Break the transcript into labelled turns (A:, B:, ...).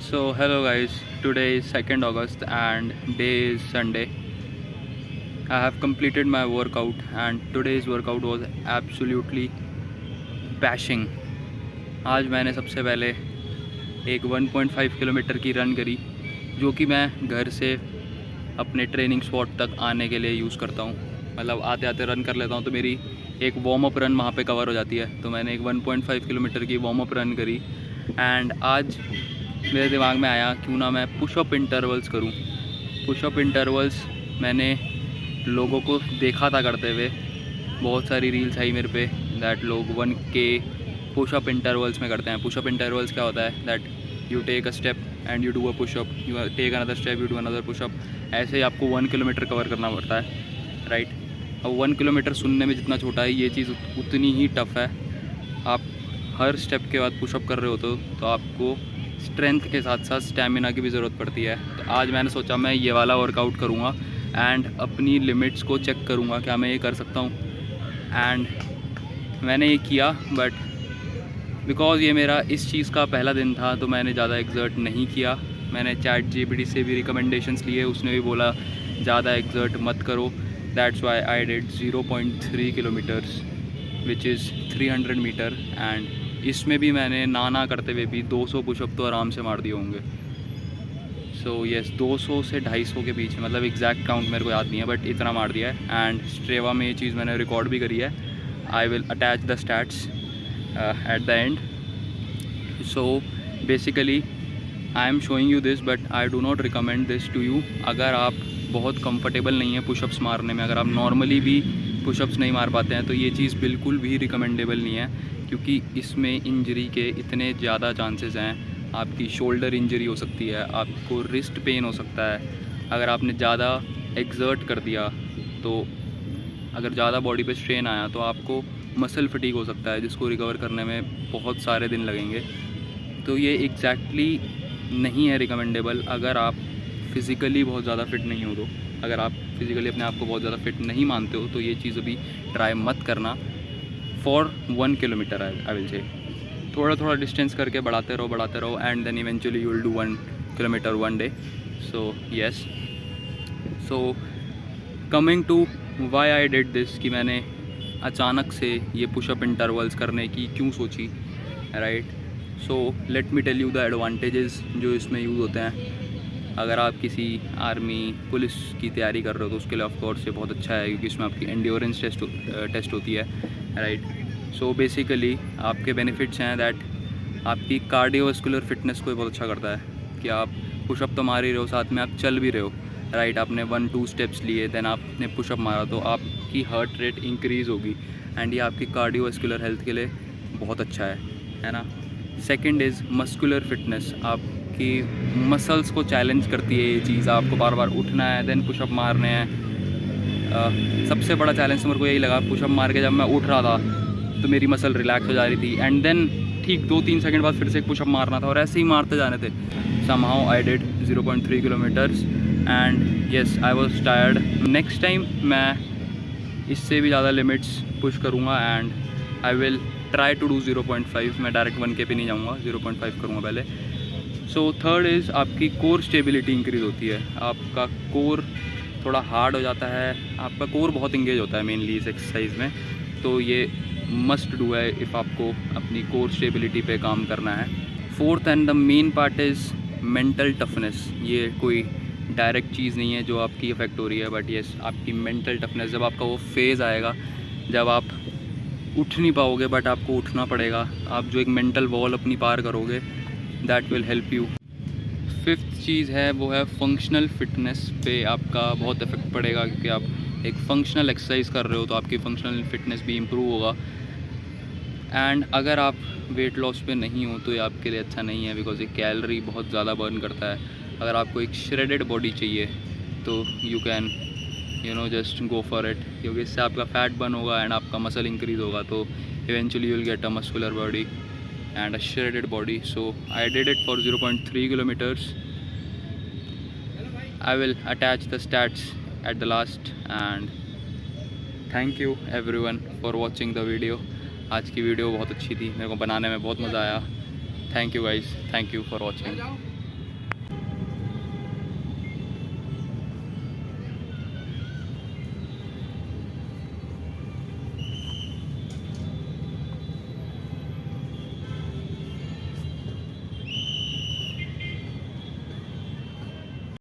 A: So hello guys, today is 2nd August and day is Sunday. I have completed my workout and today's workout was absolutely bashing. आज मैंने सबसे पहले एक 1.5 kilometre की run करी, जो कि मैं घर से अपने ट्रेनिंग स्पॉट तक आने के लिए यूज़ करता हूँ। मतलब आते आते रन कर लेता हूँ तो मेरी एक वार्म अप रन वहाँ पे कवर हो जाती है। तो मैंने एक 1.5 किलोमीटर की वार्म अप रन करी एंड आज मेरे दिमाग में आया क्यों ना मैं पुशअप इंटरवल्स करूं। पुशअप इंटरवल्स मैंने लोगों को देखा था करते हुए, बहुत सारी रील्स आई मेरे पे दैट लोग 1K पुशअप इंटरवल्स में करते हैं। पुशअप इंटरवल्स क्या होता है that you take a step and you do a pushup, you take another step, you do another pushup. ऐसे ही आपको 1 किलोमीटर कवर करना पड़ता है, राइट। अब 1 किलोमीटर सुनने में जितना छोटा है, ये चीज़ उतनी ही टफ़ है। आप हर स्टेप के बाद पुशअप कर रहे हो तो आपको स्ट्रेंथ के साथ साथ स्टैमिना की भी ज़रूरत पड़ती है। तो आज मैंने सोचा मैं ये वाला वर्कआउट करूँगा एंड अपनी लिमिट्स को चेक करूँगा क्या मैं ये कर सकता हूँ। एंड मैंने ये किया, बट बिकॉज़ ये मेरा इस चीज़ का पहला दिन था तो मैंने ज़्यादा एक्सर्ट नहीं किया। मैंने ChatGPT से भी रिकमेंडेशंस लिए, उसने भी बोला ज़्यादा एक्सर्ट मत करो। That's why I did 0.3 kilometres which is 300 metre. And इसमें भी मैंने ना करते हुए भी 200 पुशअप तो आराम से मार दिए होंगे। सो यस, 200 से 250 के बीच में, मतलब एग्जैक्ट काउंट मेरे को याद नहीं है, बट इतना मार दिया है। एंड स्ट्रेवा में ये चीज़ मैंने रिकॉर्ड भी करी है। I will attach the stats at the end. So basically I am showing you this, but I do not recommend this to you. अगर आप बहुत कंफर्टेबल नहीं है पुशअप्स मारने में, अगर आप नॉर्मली भी पुशअप्स नहीं मार पाते हैं, तो ये चीज़ बिल्कुल भी रिकमेंडेबल नहीं है, क्योंकि इसमें इंजरी के इतने ज़्यादा चांसेस हैं। आपकी शोल्डर इंजरी हो सकती है, आपको रिस्ट पेन हो सकता है अगर आपने ज़्यादा एक्सर्ट कर दिया। तो अगर ज़्यादा बॉडी पे स्ट्रेन आया तो आपको मसल फटीग हो सकता है, जिसको रिकवर करने में बहुत सारे दिन लगेंगे। तो ये एग्जैक्टली नहीं है रिकमेंडेबल अगर आप फिज़िकली बहुत ज़्यादा फिट नहीं हो। तो अगर आप फिज़िकली अपने आप को बहुत ज़्यादा फिट नहीं मानते हो तो ये चीज़ अभी ट्राई मत करना for 1 kilometre. I will say थोड़ा थोड़ा डिस्टेंस करके बढ़ाते रहो and then eventually you will do 1 kilometre 1 day. So yes, so coming to why I did this, कि मैंने अचानक से ये पुशअप इंटरवल्स करने की क्यों सोची, right. So let me tell you the advantages जो इसमें यूज़ होते हैं। अगर आप किसी आर्मी पुलिस की तैयारी कर रहे हो तो उसके लिए ऑफ कोर्स ये बहुत अच्छा है, क्योंकि इसमें आपकी एंड्योरेंस टेस्ट होती है, राइट। सो बेसिकली आपके बेनिफिट्स हैं दैट आपकी कार्डियोवास्कुलर फिटनेस को बहुत अच्छा करता है कि आप पुशअप तो मार ही रहे हो, साथ में आप चल भी रहे हो, राइट। आपने 1-2 स्टेप्स लिए, देन आपने पुशअप मारा तो आपकी हार्ट रेट इंक्रीज़ होगी एंड ये आपकी कार्डियोवास्कुलर हेल्थ के लिए बहुत अच्छा है ना। Second is muscular fitness. आपकी मसल्स को चैलेंज करती है ये चीज़। आपको बार बार उठना है, देन पुशअप मारने हैं। सबसे बड़ा चैलेंज तो मेरे को यही लगा, पुशअप मार के जब मैं उठ रहा था तो मेरी मसल रिलैक्स हो जा रही थी एंड देन ठीक 2-3 सेकंड बाद फिर से एक पुशअप मारना था और ऐसे ही मारते जाने थे। Somehow I did 0.3 kilometres and yes I was tired. Next time मैं इससे भी ज़्यादा लिमिट्स पुश करूँगा and I will try to do 0.5। मैं डायरेक्ट 1K पे नहीं जाऊँगा, 0.5 करूँगा पहले। सो थर्ड इज़ आपकी कोर स्टेबिलिटी इंक्रीज़ होती है। आपका कोर थोड़ा हार्ड हो जाता है, आपका कोर बहुत इंगेज होता है मेनली इस एक्सरसाइज में। तो ये मस्ट डू है इफ़ आपको अपनी कोर स्टेबिलिटी पे काम करना है। Fourth and the main part is mental toughness. ये कोई डायरेक्ट चीज़ नहीं है जो आपकी इफ़ेक्ट हो रही है, बट येस आपकी मेंटल टफनेस। जब आपका वो फेज़ आएगा जब आप उठ नहीं पाओगे बट आपको उठना पड़ेगा, आप जो एक मेंटल वॉल अपनी पार करोगे, that will help you. Fifth चीज़ है वो है फंक्शनल फिटनेस पे आपका बहुत इफेक्ट पड़ेगा, क्योंकि आप एक फंक्शनल एक्सरसाइज कर रहे हो तो आपकी फंक्शनल फिटनेस भी इम्प्रूव होगा। एंड अगर आप वेट लॉस पे नहीं हो तो ये आपके लिए अच्छा नहीं है, बिकॉज ये कैलोरी बहुत ज़्यादा बर्न करता है। अगर आपको एक श्रेडेड बॉडी चाहिए तो you can just go for it, क्योंकि इससे आपका फैट बर्न होगा एंड आपका मसल इंक्रीज़ होगा। तो eventually you will get a muscular body and a shredded body. So I did it for 0.3 kilometers. I will attach the stats at the last and thank you everyone for watching the video. आज की video बहुत अच्छी थी, मेरे को बनाने में बहुत मज़ा आया। Thank you guys, thank you for watching.